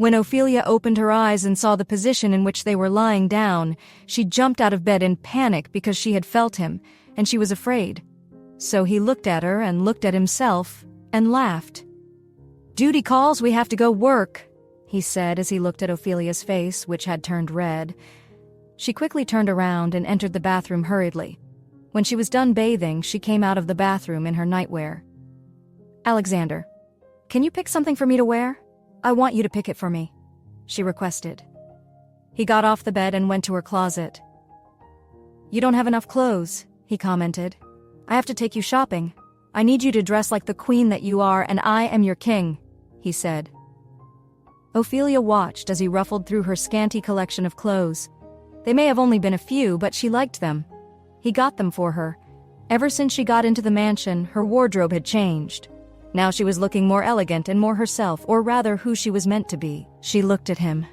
When Ophelia opened her eyes and saw the position in which they were lying down, she jumped out of bed in panic because she had felt him, and she was afraid. So he looked at her and looked at himself and laughed. "Duty calls, we have to go work," he said as he looked at Ophelia's face, which had turned red. She quickly turned around and entered the bathroom hurriedly. When she was done bathing, she came out of the bathroom in her nightwear. "Alexander, can you pick something for me to wear? I want you to pick it for me," she requested. He got off the bed and went to her closet. "You don't have enough clothes," he commented. "I have to take you shopping. I need you to dress like the queen that you are, and I am your king," he said. Ophelia watched as he ruffled through her scanty collection of clothes. They may have only been a few, but she liked them. He got them for her. Ever since she got into the mansion, her wardrobe had changed. Now she was looking more elegant and more herself, or rather who she was meant to be. She looked at him.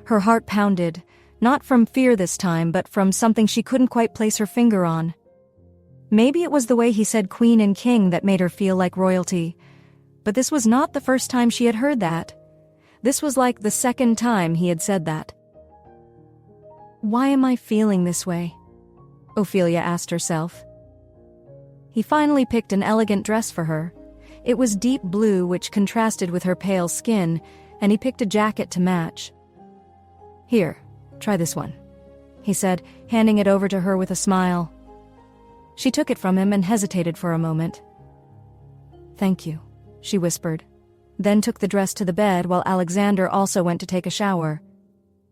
Her heart pounded, not from fear this time, but from something she couldn't quite place her finger on. Maybe it was the way he said queen and king that made her feel like royalty. But this was not the first time she had heard that. This was like the second time he had said that. "Why am I feeling this way?" Ophelia asked herself. He finally picked an elegant dress for her. It was deep blue, which contrasted with her pale skin, and he picked a jacket to match. "Here, try this one," he said, handing it over to her with a smile. She took it from him and hesitated for a moment. "Thank you," she whispered, then took the dress to the bed while Alexander also went to take a shower.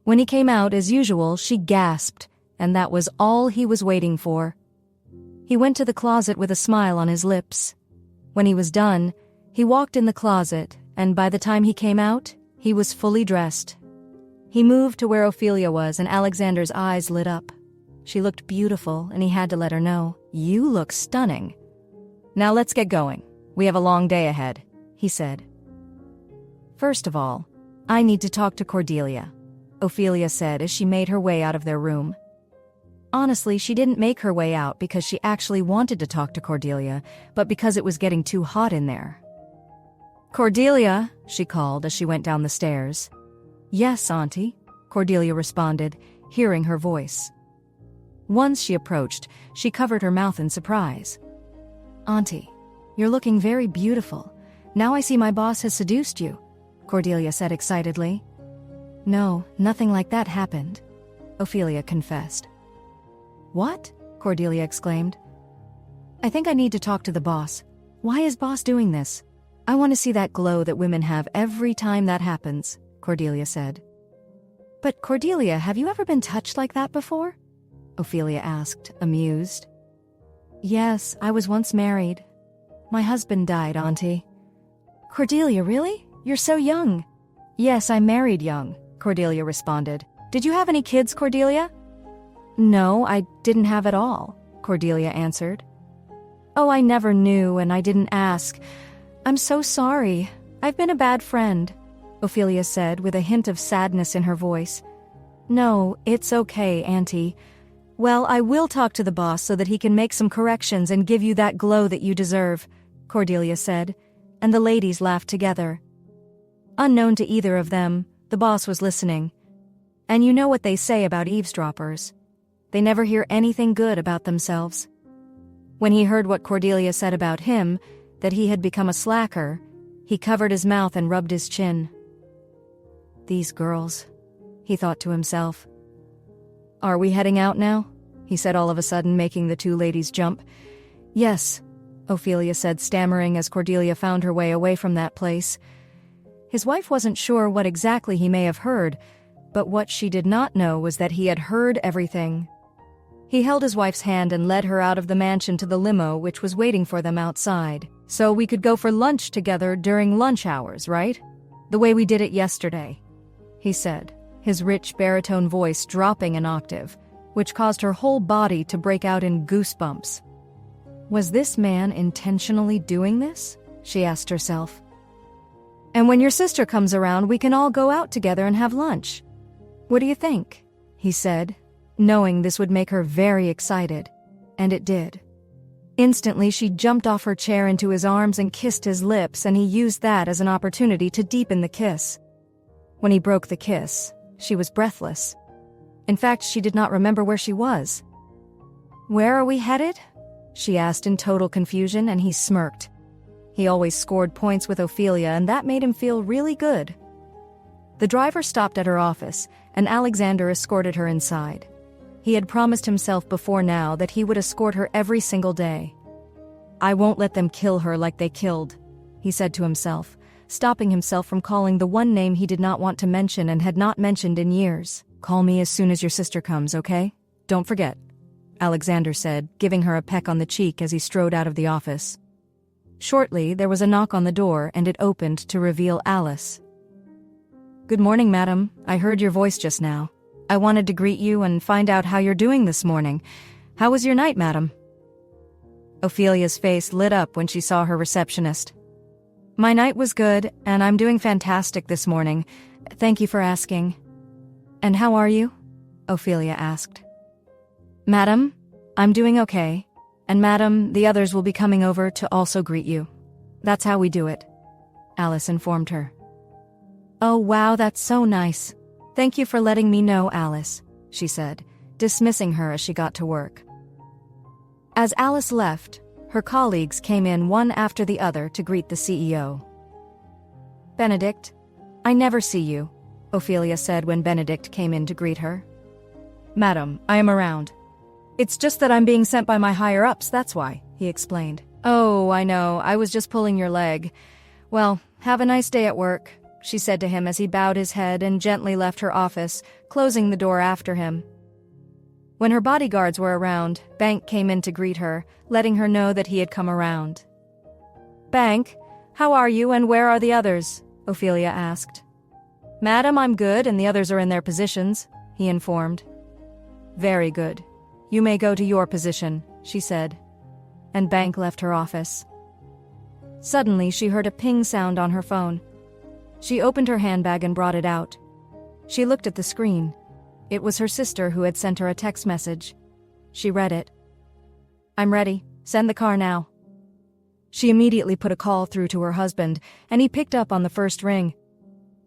When he came out, as usual, she gasped, and that was all he was waiting for. He went to the closet with a smile on his lips. When he was done, he walked in the closet, and by the time he came out, he was fully dressed. He moved to where Ophelia was, and Alexander's eyes lit up. She looked beautiful, and he had to let her know, "You look stunning." "Now let's get going. We have a long day ahead," he said. "First of all, I need to talk to Cordelia," Ophelia said as she made her way out of their room. Honestly, she didn't make her way out because she actually wanted to talk to Cordelia, but because it was getting too hot in there. "Cordelia," she called as she went down the stairs. "Yes, Auntie," Cordelia responded, hearing her voice. Once she approached, she covered her mouth in surprise. "Auntie, you're looking very beautiful. Now I see my boss has seduced you," Cordelia said excitedly. "No, nothing like that happened," Ophelia confessed. "What?" Cordelia exclaimed. "I think I need to talk to the boss. Why is boss doing this? I want to see that glow that women have every time that happens," Cordelia said. "But Cordelia, have you ever been touched like that before?" Ophelia asked, amused. "Yes, I was once married. My husband died, Auntie." "Cordelia, really? You're so young." "Yes, I married young," Cordelia responded. "Did you have any kids, Cordelia?" "No, I didn't have at all," Cordelia answered. "Oh, I never knew, and I didn't ask. I'm so sorry. I've been a bad friend," Ophelia said with a hint of sadness in her voice. "No, it's okay, Auntie. Well, I will talk to the boss so that he can make some corrections and give you that glow that you deserve," Cordelia said, and the ladies laughed together. Unknown to either of them, the boss was listening. And you know what they say about eavesdroppers. They never hear anything good about themselves. When he heard what Cordelia said about him, that he had become a slacker, he covered his mouth and rubbed his chin. "These girls," he thought to himself. "Are we heading out now?" he said all of a sudden, making the two ladies jump. "Yes," Ophelia said, stammering as Cordelia found her way away from that place. His wife wasn't sure what exactly he may have heard, but what she did not know was that he had heard everything. He held his wife's hand and led her out of the mansion to the limo, which was waiting for them outside. "So we could go for lunch together during lunch hours, right? The way we did it yesterday," he said, his rich baritone voice dropping an octave, which caused her whole body to break out in goosebumps. Was this man intentionally doing this? She asked herself. "And when your sister comes around, we can all go out together and have lunch. What do you think?" he said, knowing this would make her very excited, and it did. Instantly, she jumped off her chair into his arms and kissed his lips, and he used that as an opportunity to deepen the kiss. When he broke the kiss, she was breathless. In fact, she did not remember where she was. "Where are we headed?" she asked in total confusion, and he smirked. He always scored points with Ophelia, and that made him feel really good. The driver stopped at her office, and Alexander escorted her inside. He had promised himself before now that he would escort her every single day. "I won't let them kill her like they killed," he said to himself, stopping himself from calling the one name he did not want to mention and had not mentioned in years. "Call me as soon as your sister comes, okay? Don't forget," Alexander said, giving her a peck on the cheek as he strode out of the office. Shortly, there was a knock on the door, and it opened to reveal Alice. "Good morning, madam. I heard your voice just now. I wanted to greet you and find out how you're doing this morning. How was your night, madam?" Ophelia's face lit up when she saw her receptionist. "My night was good, and I'm doing fantastic this morning. Thank you for asking." "And how are you?" Ophelia asked. "Madam, I'm doing okay. And madam, the others will be coming over to also greet you. That's how we do it," Alice informed her. "Oh wow, that's so nice. Thank you for letting me know, Alice," she said, dismissing her as she got to work. As Alice left, her colleagues came in one after the other to greet the CEO. "Benedict, I never see you," Ophelia said when Benedict came in to greet her. "Madam, I am around. It's just that I'm being sent by my higher-ups, that's why," he explained. "Oh, I know, I was just pulling your leg. Well, have a nice day at work," she said to him as he bowed his head and gently left her office, closing the door after him. When her bodyguards were around, Bank came in to greet her, letting her know that he had come around. "Bank, how are you and where are the others?" Ophelia asked. "Madam, I'm good and the others are in their positions," he informed. "Very good. You may go to your position," she said. And Bank left her office. Suddenly, she heard a ping sound on her phone. She opened her handbag and brought it out. She looked at the screen. It was her sister who had sent her a text message. She read it. "I'm ready. Send the car now." She immediately put a call through to her husband, and he picked up on the first ring.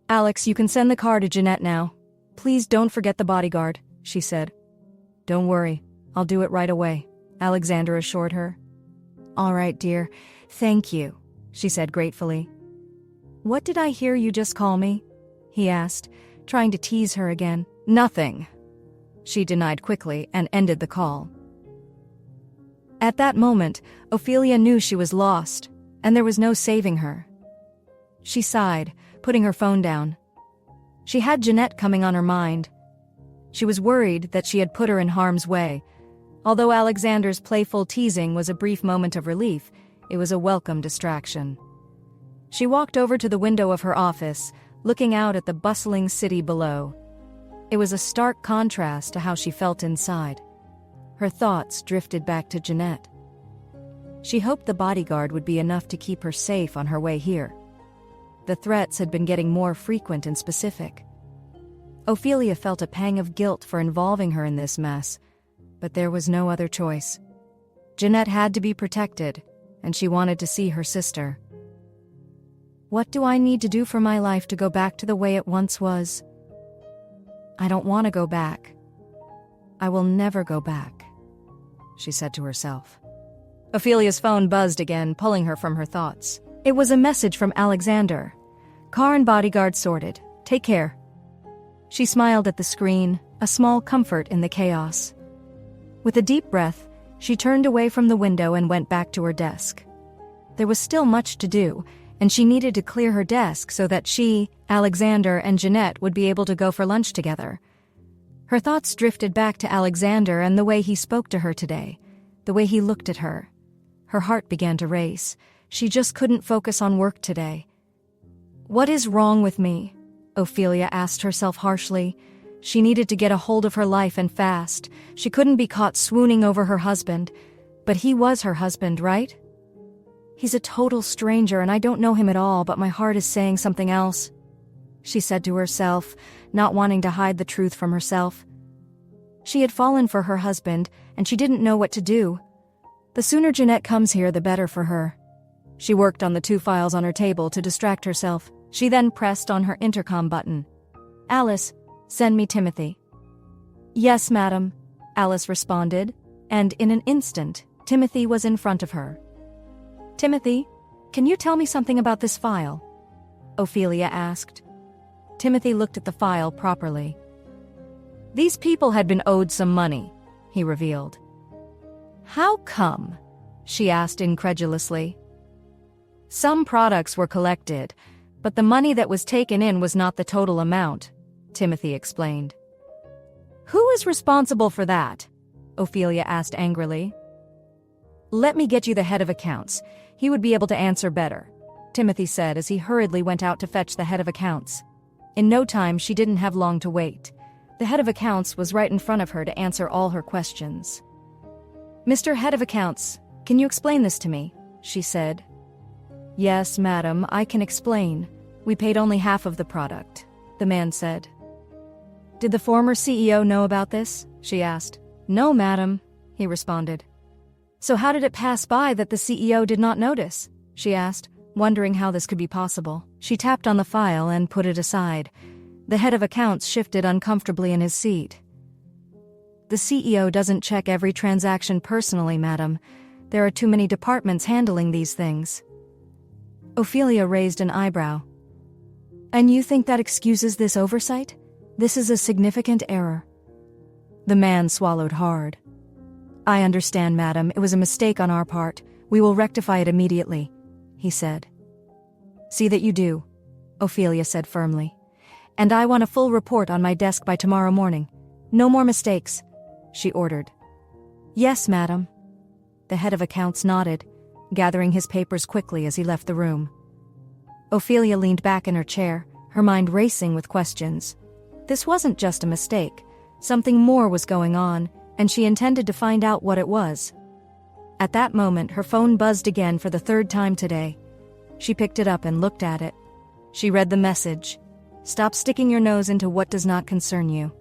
"Alex, you can send the car to Jeanette now. Please don't forget the bodyguard," she said. "Don't worry. I'll do it right away," Alexander assured her. "All right, dear. Thank you," she said gratefully. "What did I hear you just call me?" he asked, trying to tease her again. "Nothing," she denied quickly and ended the call. At that moment, Ophelia knew she was lost, and there was no saving her. She sighed, putting her phone down. She had Jeanette coming on her mind. She was worried that she had put her in harm's way. Although Alexander's playful teasing was a brief moment of relief, it was a welcome distraction. She walked over to the window of her office, looking out at the bustling city below. It was a stark contrast to how she felt inside. Her thoughts drifted back to Jeanette. She hoped the bodyguard would be enough to keep her safe on her way here. The threats had been getting more frequent and specific. Ophelia felt a pang of guilt for involving her in this mess, but there was no other choice. Jeanette had to be protected, and she wanted to see her sister. "What do I need to do for my life to go back to the way it once was? I don't want to go back. I will never go back," she said to herself. Ophelia's phone buzzed again, pulling her from her thoughts. It was a message from Alexander. "Car and bodyguard sorted. Take care." She smiled at the screen, a small comfort in the chaos. With a deep breath, she turned away from the window and went back to her desk. There was still much to do, and she needed to clear her desk so that she, Alexander, and Jeanette would be able to go for lunch together. Her thoughts drifted back to Alexander and the way he spoke to her today, the way he looked at her. Her heart began to race. She just couldn't focus on work today. "What is wrong with me?" Ophelia asked herself harshly. She needed to get a hold of her life and fast. She couldn't be caught swooning over her husband. But he was her husband, right? "He's a total stranger and I don't know him at all, but my heart is saying something else," she said to herself, not wanting to hide the truth from herself. She had fallen for her husband, and she didn't know what to do. The sooner Jeanette comes here, the better for her. She worked on the 2 files on her table to distract herself. She then pressed on her intercom button. Alice, send me Timothy." "Yes, madam," Alice responded, and in an instant, Timothy was in front of her. "Timothy, can you tell me something about this file?" Ophelia asked. Timothy looked at the file properly. "These people had been owed some money," he revealed. "How come?" she asked incredulously. "Some products were collected, but the money that was taken in was not the total amount," Timothy explained. "Who is responsible for that?" Ophelia asked angrily. "Let me get you the head of accounts. He would be able to answer better," Timothy said as he hurriedly went out to fetch the head of accounts. In no time, she didn't have long to wait. The head of accounts was right in front of her to answer all her questions. "Mr. Head of Accounts, can you explain this to me?" she said. "Yes, madam, I can explain. We paid only half of the product," the man said. "Did the former CEO know about this?" she asked. "No, madam," he responded. "So how did it pass by that the CEO did not notice?" she asked, wondering how this could be possible. She tapped on the file and put it aside. The head of accounts shifted uncomfortably in his seat. "The CEO doesn't check every transaction personally, madam. There are too many departments handling these things." Ophelia raised an eyebrow. "And you think that excuses this oversight? This is a significant error." The man swallowed hard. "I understand, madam. It was a mistake on our part. We will rectify it immediately," he said. "See that you do," Ophelia said firmly. "And I want a full report on my desk by tomorrow morning. No more mistakes," she ordered. "Yes, madam." The head of accounts nodded, gathering his papers quickly as he left the room. Ophelia leaned back in her chair, her mind racing with questions. This wasn't just a mistake. Something more was going on, and she intended to find out what it was. At that moment, her phone buzzed again for the third time today. She picked it up and looked at it. She read the message. "Stop sticking your nose into what does not concern you."